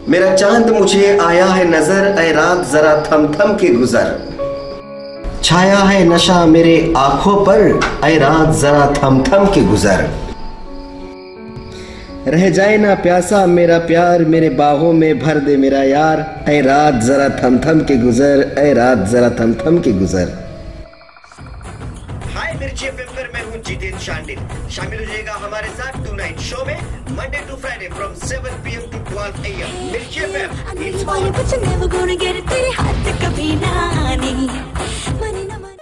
मेरा चांद मुझे आया है नजर, ऐ रात जरा थम थम के गुजर। छाया है नशा मेरे आंखों पर, ऐ रात जरा थम थम के गुजर। रह जाए ना प्यासा मेरा प्यार, मेरे बाहों में भर दे मेरा यार, ऐ रात जरा थम थम के गुजर, ऐ रात जरा थम थम के गुजर। हाय मिर्ची एफएम पर मैं हूं जितेंद्र शांडिल। शामिल हो जाएगा हमारे साथ टू नाइट शो में Monday to Friday from 7 PM to 12 AM। Mirchi FM it's all कुछ नेवर गोना गेट इट, तेरे हाथ कभी ना आनी मनी ना money.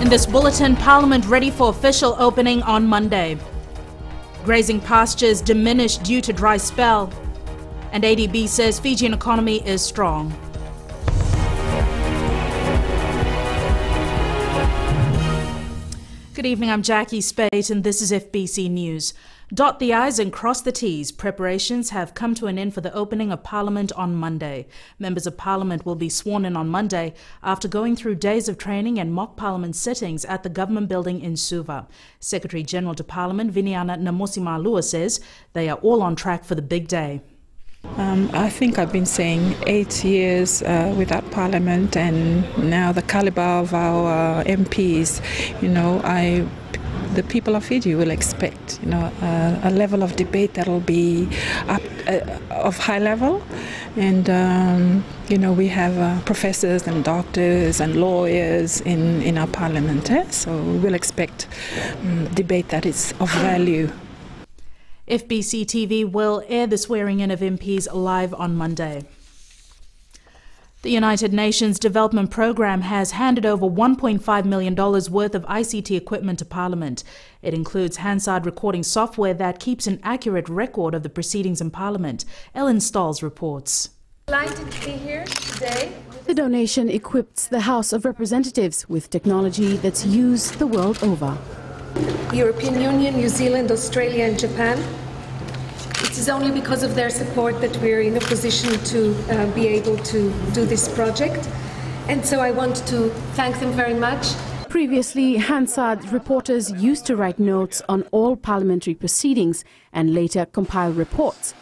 In this bulletin, Parliament ready for official opening on Monday. Grazing pastures diminished due to dry spell. And ADB says Fijian economy is strong. Good evening, I'm Jackie Spate and this is FBC News. Dot the I's and cross the T's. Preparations have come to an end for the opening of Parliament on Monday. Members of Parliament will be sworn in on Monday after going through days of training and mock Parliament sittings at the Government Building in Suva. Secretary-General to Parliament Viniana Namosimalua says they are all on track for the big day. I think I've been saying 8 years without Parliament, and now the caliber of our MPs, the people of Fiji will expect, a level of debate that will be up, of high level. And, we have professors and doctors and lawyers in our Parliament, so we will expect debate that is of value. Fbctv will air the swearing-in of MPs live on Monday. The United Nations Development Programme has handed over $1.5 million worth of ICT equipment to Parliament. It includes Hansard recording software that keeps an accurate record of the proceedings in Parliament. Ellen Stolz reports. Delighted to be here today. The donation equips the House of Representatives with technology that's used the world over. European Union, New Zealand, Australia and Japan. It is only because of their support that we're in a position to be able to do this project. And so I want to thank them very much. Previously, Hansard reporters used to write notes on all parliamentary proceedings and later compile reports.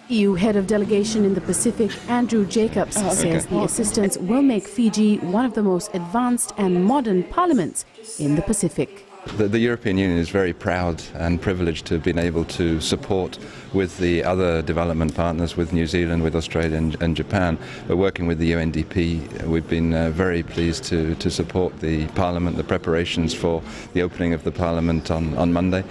EU Head of Delegation in the Pacific, Andrew Jacobs, says the assistance will make Fiji one of the most advanced and modern parliaments in the Pacific. The European Union is very proud and privileged to have been able to support with the other development partners, with New Zealand, with Australia and Japan. But working with the UNDP, we've been very pleased to support the Parliament, the preparations for the opening of the Parliament on Monday.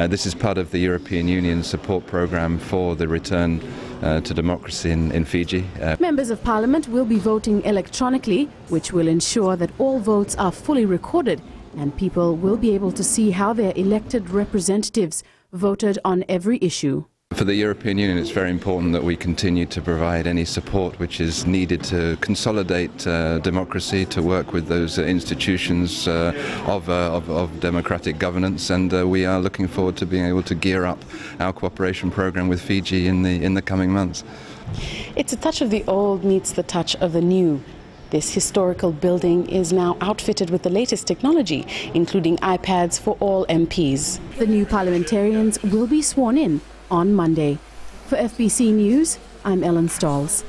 This is part of the European Union support programme for the return to democracy in Fiji. Members of Parliament will be voting electronically, which will ensure that all votes are fully recorded and people will be able to see how their elected representatives voted on every issue. For the European Union, it's very important that we continue to provide any support which is needed to consolidate democracy, to work with those institutions of democratic governance, and we are looking forward to being able to gear up our cooperation program with Fiji in the coming months. It's a touch of the old meets the touch of the new. This historical building is now outfitted with the latest technology, including iPads for all MPs. The new parliamentarians will be sworn in on Monday. For FBC News, I'm Ellen Stolz.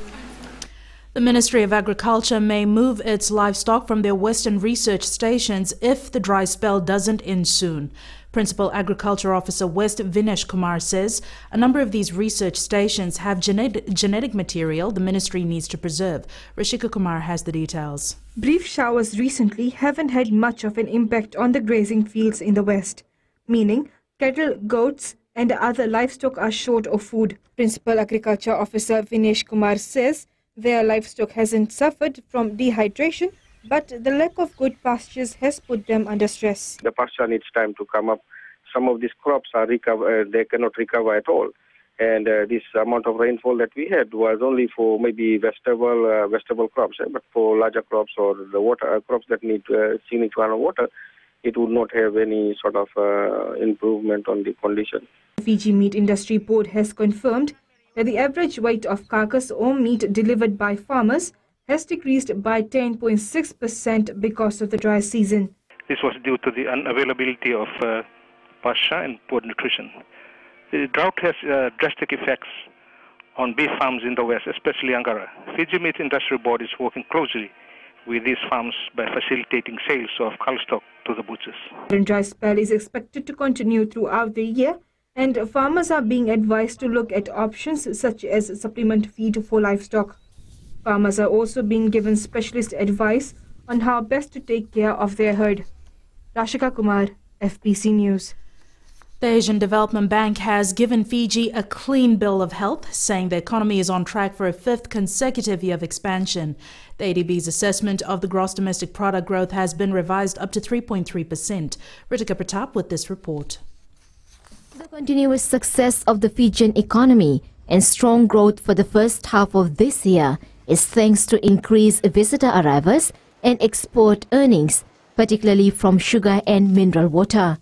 The Ministry of Agriculture may move its livestock from their Western research stations if the dry spell doesn't end soon. Principal Agriculture Officer West Vinesh Kumar says a number of these research stations have genetic material the ministry needs to preserve. Rishika Kumar has the details. Brief showers recently haven't had much of an impact on the grazing fields in the west, meaning cattle, goats and other livestock are short of food. Principal Agriculture Officer Vinesh Kumar says their livestock hasn't suffered from dehydration, but the lack of good pastures has put them under stress. The pasture needs time to come up. Some of these crops are they cannot recover at all. And this amount of rainfall that we had was only for maybe vegetable crops, but for larger crops or the water crops that need significant amount of water, it would not have any sort of improvement on the condition. The Fiji Meat Industry Board has confirmed that the average weight of carcass or meat delivered by farmers has decreased by 10.6% because of the dry season. This was due to the unavailability of pasture and poor nutrition. The drought has drastic effects on beef farms in the west, especially Angara. Fiji Meat Industry Board is working closely with these farms by facilitating sales of cull stock to the butchers. The dry spell is expected to continue throughout the year, and farmers are being advised to look at options such as supplement feed for livestock. Farmers are also being given specialist advice on how best to take care of their herd. Rashika Kumar, FBC News. The Asian Development Bank has given Fiji a clean bill of health, saying the economy is on track for a fifth consecutive year of expansion. The ADB's assessment of the gross domestic product growth has been revised up to 3.3%. Ritika Pratap with this report. The continuous success of the Fijian economy and strong growth for the first half of this year is thanks to increased visitor arrivals and export earnings, particularly from sugar and mineral water.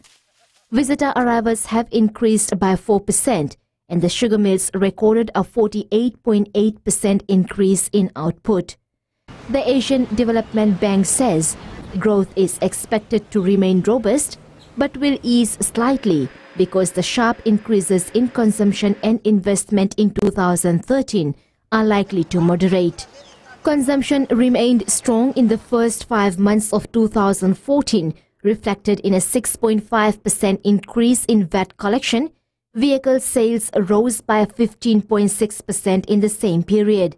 Visitor arrivals have increased by 4%, and the sugar mills recorded a 48.8% increase in output. The Asian Development Bank says growth is expected to remain robust, but will ease slightly because the sharp increases in consumption and investment in 2013 are likely to moderate. Consumption remained strong in the first 5 months of 2014, reflected in a 6.5% increase in VAT collection. Vehicle sales rose by 15.6% in the same period.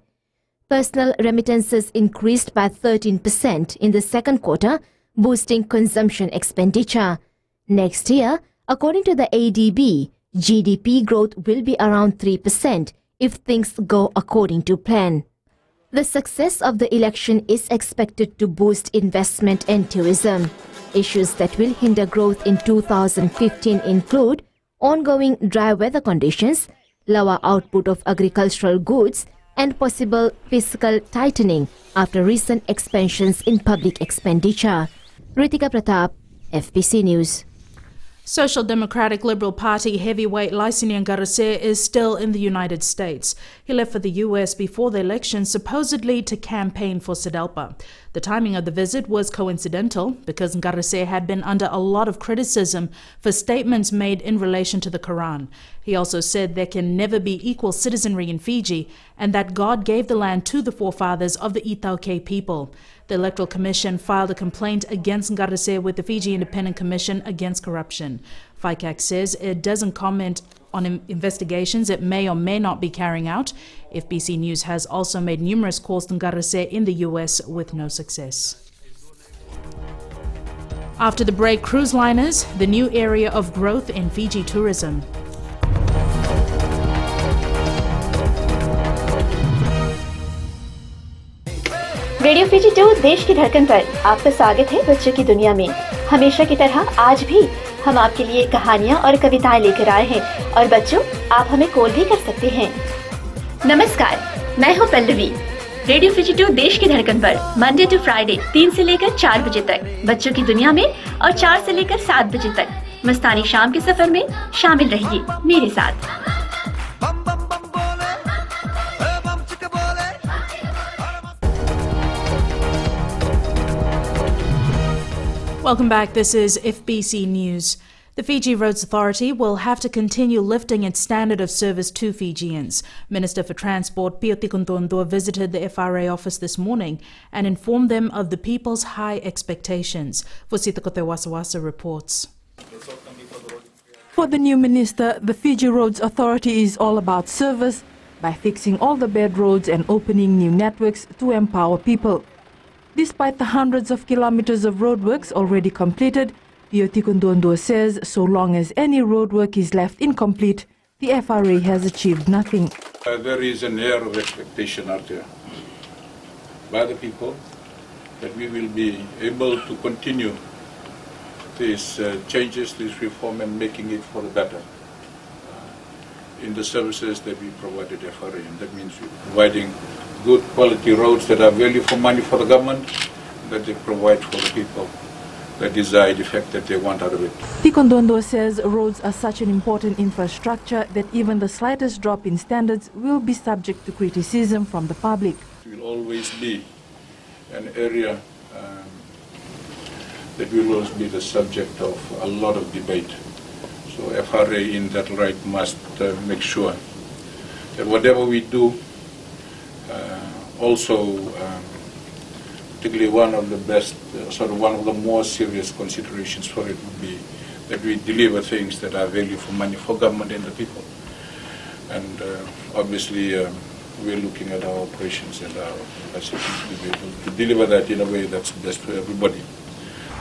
Personal remittances increased by 13% in the second quarter, boosting consumption expenditure. Next year, according to the ADB, GDP growth will be around 3% if things go according to plan. The success of the election is expected to boost investment and tourism. Issues that will hinder growth in 2015 include ongoing dry weather conditions, lower output of agricultural goods, and possible fiscal tightening after recent expansions in public expenditure. Ritika Pratap, FBC News. Social Democratic Liberal Party heavyweight Laisinian Garase is still in the United States. He left for the US before the election, supposedly to campaign for Sedelpa. The timing of the visit was coincidental because Garase had been under a lot of criticism for statements made in relation to the Quran. He also said there can never be equal citizenry in Fiji and that God gave the land to the forefathers of the Itauke people. The Electoral Commission filed a complaint against Garase with the Fiji Independent Commission Against Corruption. FICAC says it doesn't comment on investigations it may or may not be carrying out. FBC News has also made numerous calls to Garase in the US with no success. After the break, cruise liners, the new area of growth in Fiji tourism. Radio Fiji 2 देश की धड़कन पर आपका स्वागत है बच्चों की दुनिया में। हमेशा की तरह आज भी हम आपके लिए कहानियाँ और कविताएं लेकर आए हैं और बच्चों आप हमें कॉल भी कर सकते हैं। नमस्कार, मैं हूँ पल्लवी। रेडियो फीजी 2 देश की धड़कन पर मंडे टू फ्राइडे 3 से लेकर 4 बजे तक बच्चों की दुनिया में और 4 से लेकर 7 बजे तक मस्तानी शाम के सफर में शामिल रहिए मेरे साथ। Welcome back. This is FBC News. The Fiji Roads Authority will have to continue lifting its standard of service to Fijians. Minister for Transport Pioti Kuntuandua visited the FRA office this morning and informed them of the people's high expectations. Fusita Kotewasawasa reports. For the new minister, the Fiji Roads Authority is all about service by fixing all the bad roads and opening new networks to empower people. Despite the hundreds of kilometers of roadworks already completed, Pioti Kuntuandua says so long as any roadwork is left incomplete, the FRA has achieved nothing. There is an air of expectation out there by the people that we will be able to continue these changes, this reform, and making it for the better in the services that we provided FRA. And that means providing good quality roads that are value for money for the government, that they provide for the people the desired effect that they want out of it. Kuntuandua says roads are such an important infrastructure that even the slightest drop in standards will be subject to criticism from the public. It will always be an area that will also be the subject of a lot of debate. So FRA in that right must make sure that whatever we do, particularly one of the best, one of the more serious considerations for it would be that we deliver things that are value for money for government and the people. And obviously we're looking at our operations and our capacity to be able to deliver that in a way that's best for everybody.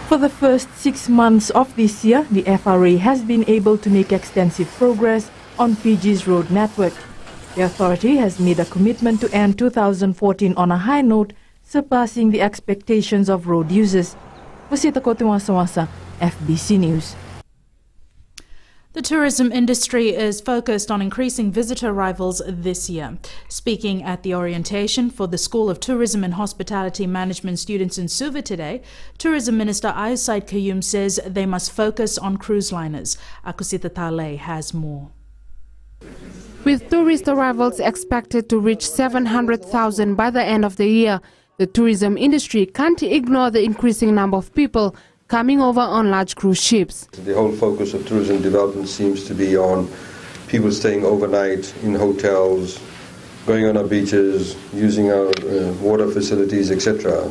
For the first 6 months of this year, the FRA has been able to make extensive progress on Fiji's road network. The authority has made a commitment to end 2014 on a high note, surpassing the expectations of road users. FBC News. The tourism industry is focused on increasing visitor arrivals this year. Speaking at the orientation for the School of Tourism and Hospitality Management students in Suva today, Tourism Minister Ayusaid Kayum says they must focus on cruise liners. Akusita Tale has more. With tourist arrivals expected to reach 700,000 by the end of the year, the tourism industry can't ignore the increasing number of people coming over on large cruise ships. The whole focus of tourism development seems to be on people staying overnight in hotels, going on our beaches, using our water facilities, etc.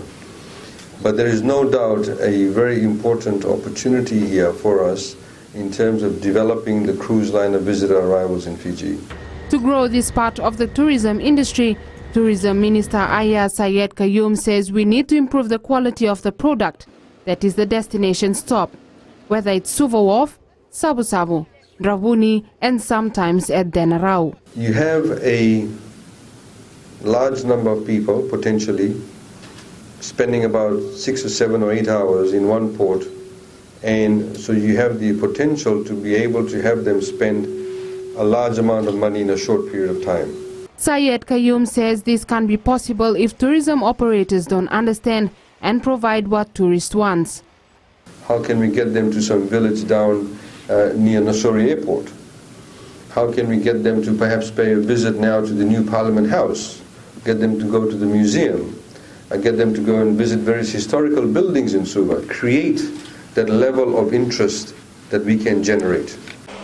But there is no doubt a very important opportunity here for us in terms of developing the cruise liner visitor arrivals in Fiji. To grow this part of the tourism industry, Tourism Minister Ayusaid Kayum says we need to improve the quality of the product, that is the destination stop, whether it's Suva Wharf, Sabu Sabu, Dravuni, and sometimes at Denarau. You have a large number of people potentially spending about 6 or 7 or 8 hours in one port, and so you have the potential to be able to have them spend a large amount of money in a short period of time. Syed Kayum says this can be possible if tourism operators don't understand and provide what tourists want. How can we get them to some village down near Nassori Airport? How can we get them to perhaps pay a visit now to the new Parliament House? Get them to go to the museum? Get them to go and visit various historical buildings in Suva? Create that level of interest that we can generate.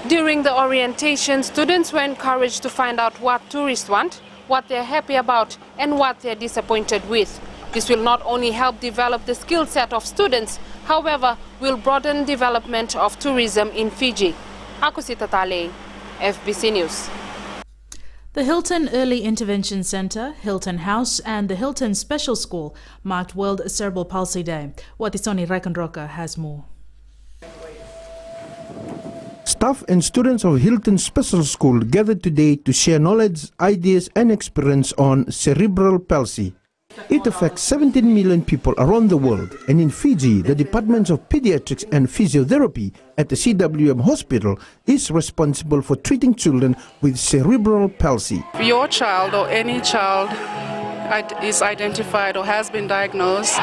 During the orientation, students were encouraged to find out what tourists want, what they're happy about, and what they're disappointed with. This will not only help develop the skill set of students, however, will broaden development of tourism in Fiji. Akusita Tale, FBC News. The Hilton Early Intervention Centre, Hilton House, and the Hilton Special School marked World Cerebral Palsy Day. Watisoni Raikandroka has more. Staff and students of Hilton Special School gathered today to share knowledge, ideas, and experience on cerebral palsy. It affects 17 million people around the world, and in Fiji, the Departments of Pediatrics and Physiotherapy at the CWM Hospital is responsible for treating children with cerebral palsy. If your child or any child is identified or has been diagnosed,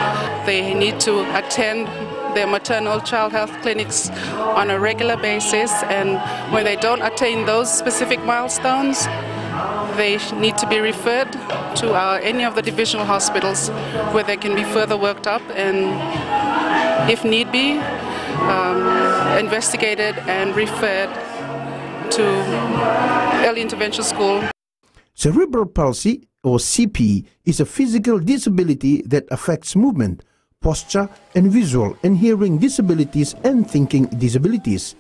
they need to attend their maternal child health clinics on a regular basis, and when they don't attain those specific milestones, they need to be referred to any of the divisional hospitals where they can be further worked up and, if need be, investigated and referred to early intervention school. Cerebral palsy, or CP, is a physical disability that affects movement, posture, and visual and hearing disabilities and thinking disabilities.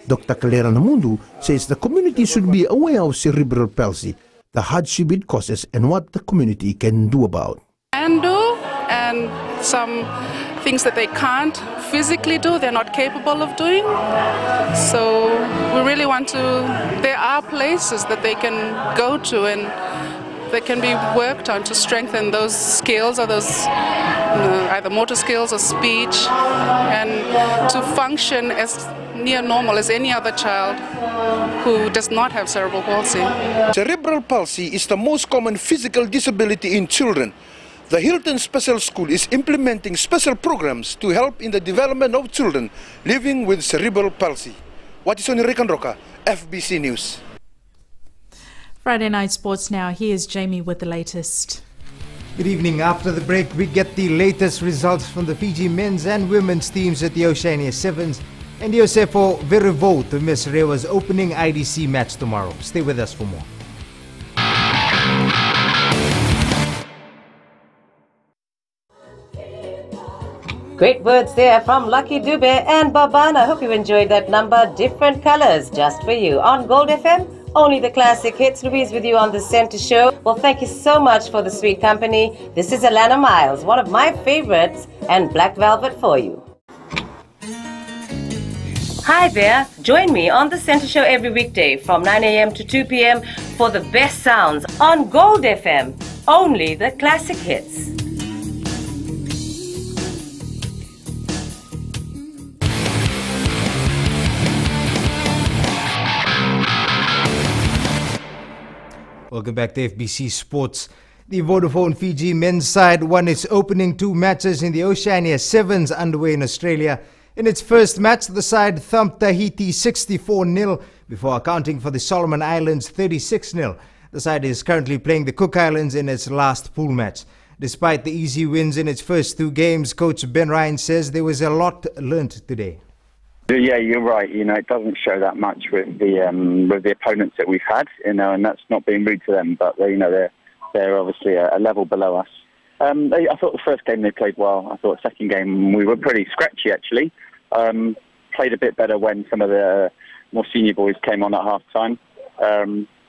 Dr. Kalera Namundu says the community should be aware of cerebral palsy, the hardship it causes, and what the community can do about. And some things that they can't physically do, they're not capable of doing. So we really want to, there are places that they can go to and they can be worked on to strengthen those skills, or those either motor skills or speech, and to function as near normal as any other child who does not have cerebral palsy. Cerebral palsy is the most common physical disability in children. The Hilton Special School is implementing special programs to help in the development of children living with cerebral palsy. Watisoni Raikandroka, FBC News. Friday Night Sports now. Here's Jamie with the latest. Good evening. After the break, we get the latest results from the Fiji men's and women's teams at the Oceania Sevens and Josefo Verivo to miss Rewa's opening IDC match tomorrow. Stay with us for more. Great words there from Lucky Dube and Babana. Hope you enjoyed that number. Different colors just for you on Gold FM. Only the classic hits. Louise with you on the Center Show. Well, thank you so much for the sweet company. This is Alana Miles, one of my favorites, and Black Velvet for you. Hi there. Join me on the Center Show every weekday from 9 a.m. to 2 p.m. for the best sounds on Gold FM. Only the classic hits. Welcome back to FBC Sports. The Vodafone Fiji men's side won its opening 2 matches in the Oceania Sevens underway in Australia. In its first match, the side thumped Tahiti 64-0 before accounting for the Solomon Islands 36-0. The side is currently playing the Cook Islands in its last pool match. Despite the easy wins in its first 2 games, Coach Ben Ryan says there was a lot learnt today. Yeah, you're right. It doesn't show that much with the opponents that we've had, and that's not being rude to them, but they're obviously a level below us. I thought the first game they played well. I thought the second game we were pretty scratchy actually. Played a bit better when some of the more senior boys came on at half time.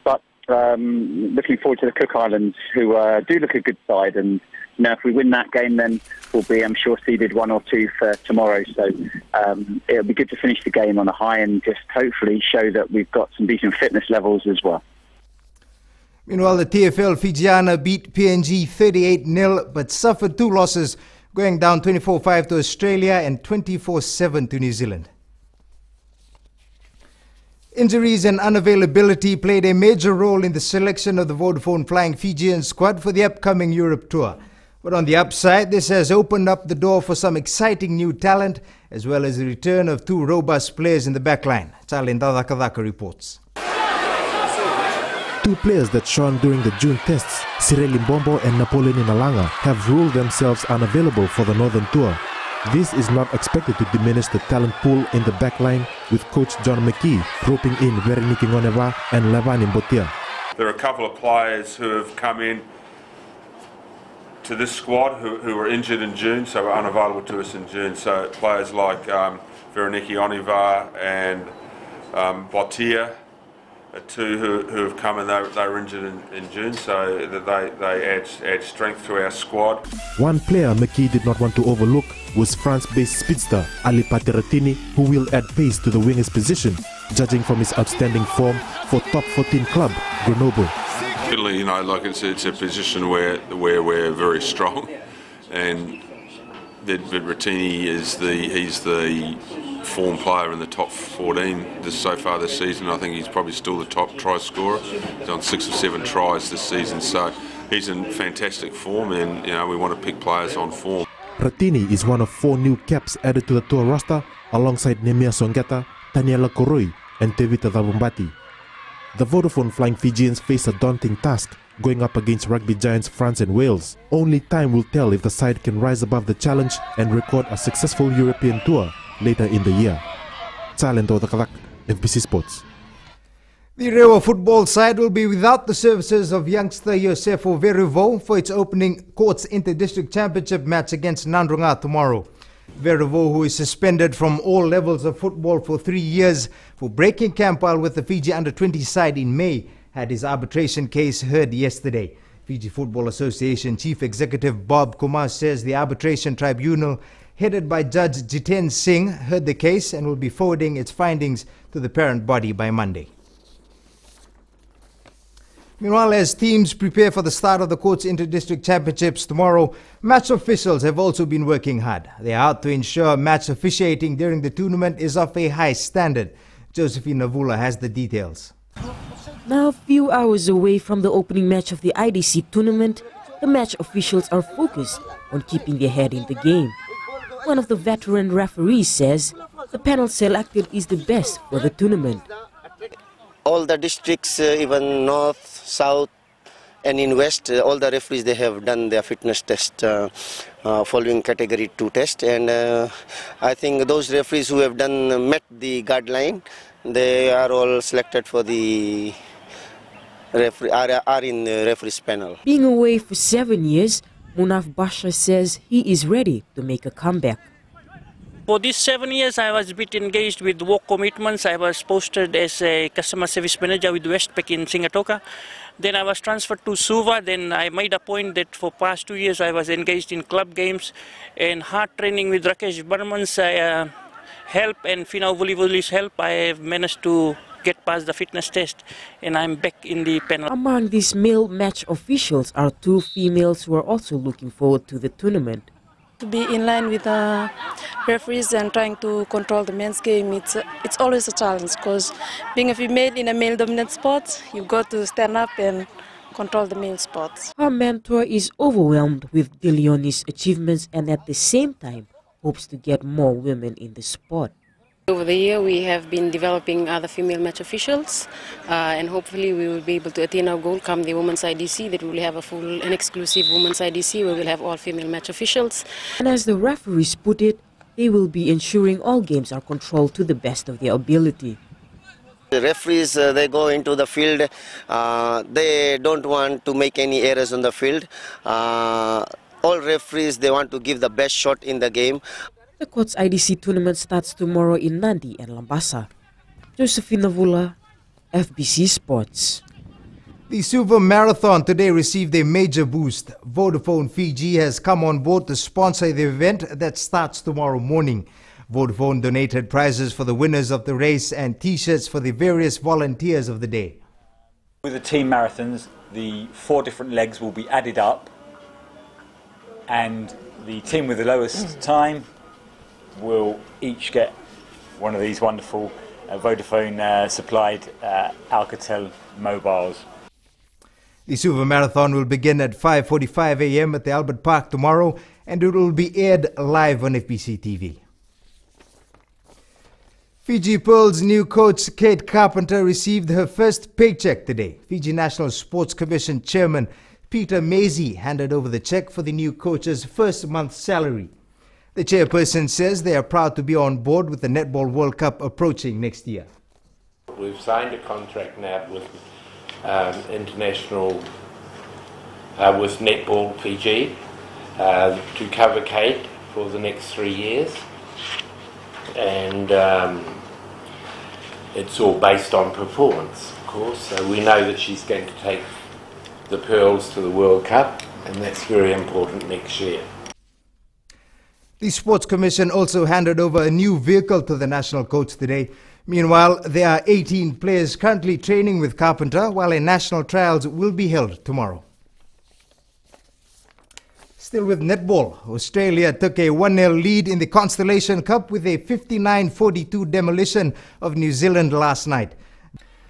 But looking forward to the Cook Islands, who do look a good side, and if we win that game, then we'll be, I'm sure, seeded 1 or 2 for tomorrow. So it'll be good to finish the game on a high and just hopefully show that we've got some decent fitness levels as well. Meanwhile, the TFL Fijiana beat PNG 38-0 but suffered 2 losses, going down 24-5 to Australia and 24-7 to New Zealand. Injuries and unavailability played a major role in the selection of the Vodafone Flying Fijian squad for the upcoming Europe tour. But on the upside, this has opened up the door for some exciting new talent, as well as the return of 2 robust players in the backline. Charlie Ndadakadaka reports. 2 players that shone during the June tests, Cyril Mbombo and Napoleon Inalanga, have ruled themselves unavailable for the Northern Tour. This is not expected to diminish the talent pool in the backline, with coach John McKee roping in Vereniki Ngoneva and Levan Mbotia. There are a couple of players who have come in to this squad who were injured in June, so were unavailable to us in June. So players like Vereniki Oniva and Botia, 2 who have come and they were injured in June, so that they add strength to our squad. One player McKee did not want to overlook was France-based speedster Ali Pateratini, who will add pace to the winger's position, judging from his outstanding form for top 14 club Grenoble. Certainly, it's a position where we're very strong, and Pateratini he's the form player in the top 14 so far this season. I think he's probably still the top try scorer. He's on 6 or 7 tries this season, so he's in fantastic form, and we want to pick players on form. Ratini is one of 4 new caps added to the tour roster, alongside Nemia Songeta, Taniela Koroi and Tevita Dhavumbati. The Vodafone Flying Fijians face a daunting task, going up against rugby giants France and Wales. Only time will tell if the side can rise above the challenge and record a successful European tour later in the year. Talento Dakalak, FBC Sports. The Rewa football side will be without the services of youngster Josefo Verivo for its opening Courts Inter-District Championship match against Nandrunga tomorrow. Verivo, who is suspended from all levels of football for 3 years for breaking camp while with the Fiji Under-20 side in May, had his arbitration case heard yesterday. Fiji Football Association Chief Executive Bob Kumar says the arbitration tribunal, headed by Judge Jiten Singh, heard the case and will be forwarding its findings to the parent body by Monday. Meanwhile, as teams prepare for the start of the Courts Inter-District Championships tomorrow, match officials have also been working hard. They are out to ensure match officiating during the tournament is of a high standard. Josephine Navula has the details. Now, a few hours away from the opening match of the IDC tournament, the match officials are focused on keeping their head in the game. One of the veteran referees says the panel selected is the best for the tournament. All the districts, even north, south, And in West, all the referees, they have done their fitness test following category 2 test, and I think those referees who have met the guideline, they are all selected for the referee, are in the referees panel. Being away for 7 years, Munaf Basha says he is ready to make a comeback. For these 7 years, I was a bit engaged with work commitments. I was posted as a customer service manager with Westpac in Singatoka. Then I was transferred to Suva. Then I made a point that for past 2 years I was engaged in club games and hard training with Rakesh Burman's help and Finau Vulivuli's help. I have managed to get past the fitness test and I'm back in the panel. Among these male match officials are 2 females who are also looking forward to the tournament. To be in line with the referees and trying to control the men's game, it's always a challenge, because being a female in a male-dominant sport, you've got to stand up and control the male sports. Her mentor is overwhelmed with De Leone's achievements and at the same time hopes to get more women in the sport. Over the year we have been developing other female match officials and hopefully we will be able to attain our goal come the women's IDC, that we will have a full and exclusive women's IDC where we will have all female match officials. And as the referees put it, they will be ensuring all games are controlled to the best of their ability. The referees, they go into the field, they don't want to make any errors on the field. All referees, they want to give the best shot in the game. The Courts IDC tournament starts tomorrow in Nandi and Lambasa. Josephina Vula, FBC Sports. The Suva Marathon today received a major boost. Vodafone Fiji has come on board to sponsor the event that starts tomorrow morning. Vodafone donated prizes for the winners of the race and T-shirts for the various volunteers of the day. With the team marathons, the 4 different legs will be added up and the team with the lowest time will each get one of these wonderful Vodafone supplied Alcatel mobiles. The Suva Marathon will begin at 5:45 a.m. at the Albert Park tomorrow and it will be aired live on Fbctv. Fiji Pearl's new coach Kate Carpenter received her first paycheck today. Fiji National Sports Commission Chairman Peter Mazie handed over the check for the new coach's first month's salary. The chairperson says they are proud to be on board with the Netball World Cup approaching next year. We've signed a contract now with with Netball Fiji to cover Kate for the next 3 years, and it's all based on performance, of course. So we know that she's going to take the Pearls to the World Cup, and that's very important next year. The Sports Commission also handed over a new vehicle to the national coach today. Meanwhile, there are 18 players currently training with Carpenter, while a national trials will be held tomorrow. Still with netball, Australia took a 1-0 lead in the Constellation Cup with a 59-42 demolition of New Zealand last night.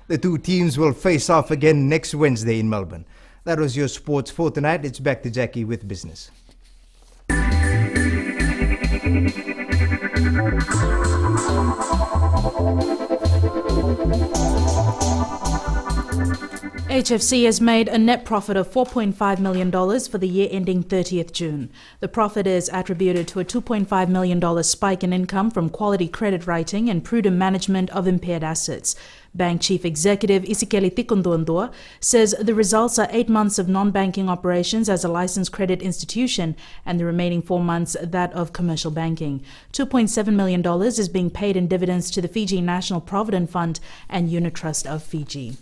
The 2 teams will face off again next Wednesday in Melbourne. That was your sports for tonight. It's back to Jackie with business. HFC has made a net profit of $4.5 million for the year ending 30th June. The profit is attributed to a $2.5 million spike in income from quality credit writing and prudent management of impaired assets. Bank Chief Executive Isikeli Tikondondua says the results are 8 months of non-banking operations as a licensed credit institution and the remaining 4 months that of commercial banking. $2.7 million is being paid in dividends to the Fiji National Provident Fund and Unit Trust of Fiji.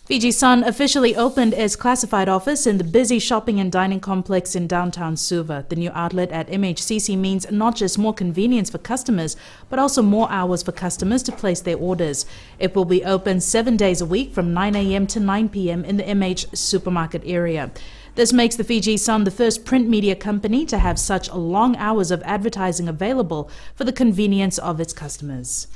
Fiji Sun officially opened its classified office in the busy shopping and dining complex in downtown Suva. The new outlet at MHCC means not just more convenience for customers, but also more hours for customers to place their orders. It will be open 7 days a week from 9 a.m. to 9 p.m. in the MH supermarket area. This makes the Fiji Sun the first print media company to have such long hours of advertising available for the convenience of its customers.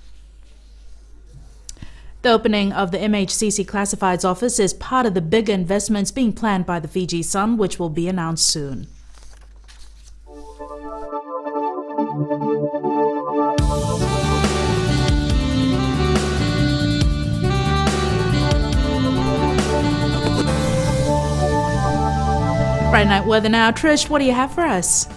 The opening of the MHCC Classifieds office is part of the bigger investments being planned by the Fiji Sun, which will be announced soon. Friday night weather now. Trish, what do you have for us?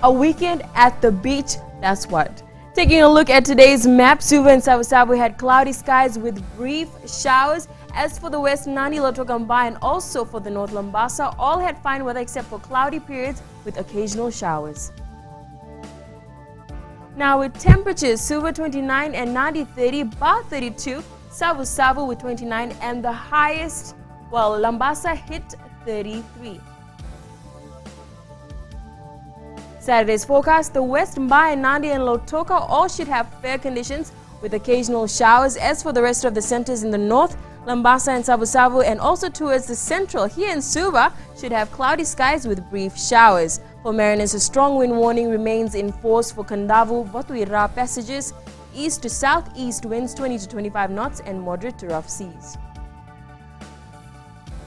A weekend at the beach, that's what. Taking a look at today's map, Suva and Savu had cloudy skies with brief showers. As for the west, Nandi, Lotokamba, and also for the north, Lambasa, all had fine weather except for cloudy periods with occasional showers. Now with temperatures, Suva 29 and Nandi 30, Ba 32, Savu with 29, and the highest, well, Lambasa hit 33. Saturday's forecast, the west, Mbai, Nandi and Lotoka all should have fair conditions with occasional showers. As for the rest of the centers in the north, Lambasa and Savu and also towards the central here in Suva should have cloudy skies with brief showers. For mariners, a strong wind warning remains in force for Kandavu, Batuira passages, east to southeast winds 20 to 25 knots and moderate to rough seas.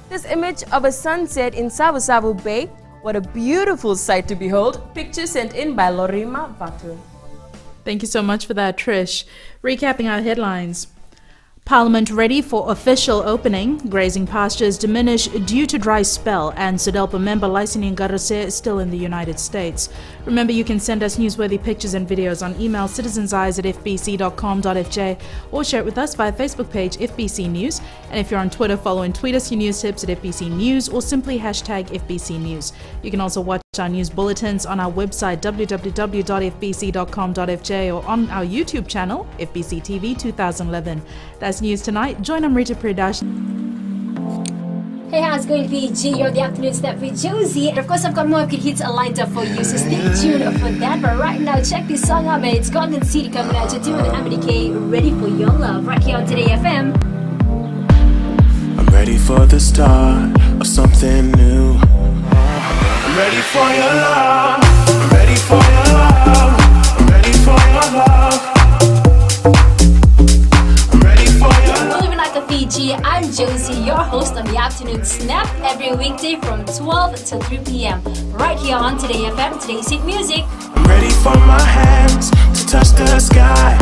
This image of a sunset in Savu Bay, what a beautiful sight to behold. Picture sent in by Lorima Batu. Thank you so much for that, Trish. Recapping our headlines. Parliament ready for official opening. Grazing pastures diminish due to dry spell, and Sudelpa member Laisini Ngarase is still in the United States. Remember, you can send us newsworthy pictures and videos on email citizenseyes@fbc.com.fj or share it with us via Facebook page FBC News. And if you're on Twitter, follow and tweet us your news tips at FBC News or simply hashtag FBC News. You can also watch our news bulletins on our website www.fbc.com.fj or on our YouTube channel Fbctv 2011. That's news tonight. Join Amrita Pridash. Hey, how's it going, PG? You're the afternoon step with Josie. And of course, I've got more good hits lined up for you, so stay tuned for that. But right now, check this song out, man. It's Golden City coming at you, doing Amity K, Ready for Your Love, right here on Today FM. I'm ready for the start of something new. I'm ready for your love. I'm ready for your love. I'm ready for your love. Living like a Fiji, I'm Josie, your host on the afternoon snap every weekday from 12 to 3 p.m. right here on Today FM, Today's Hit Music. I'm ready for my hands to touch the sky.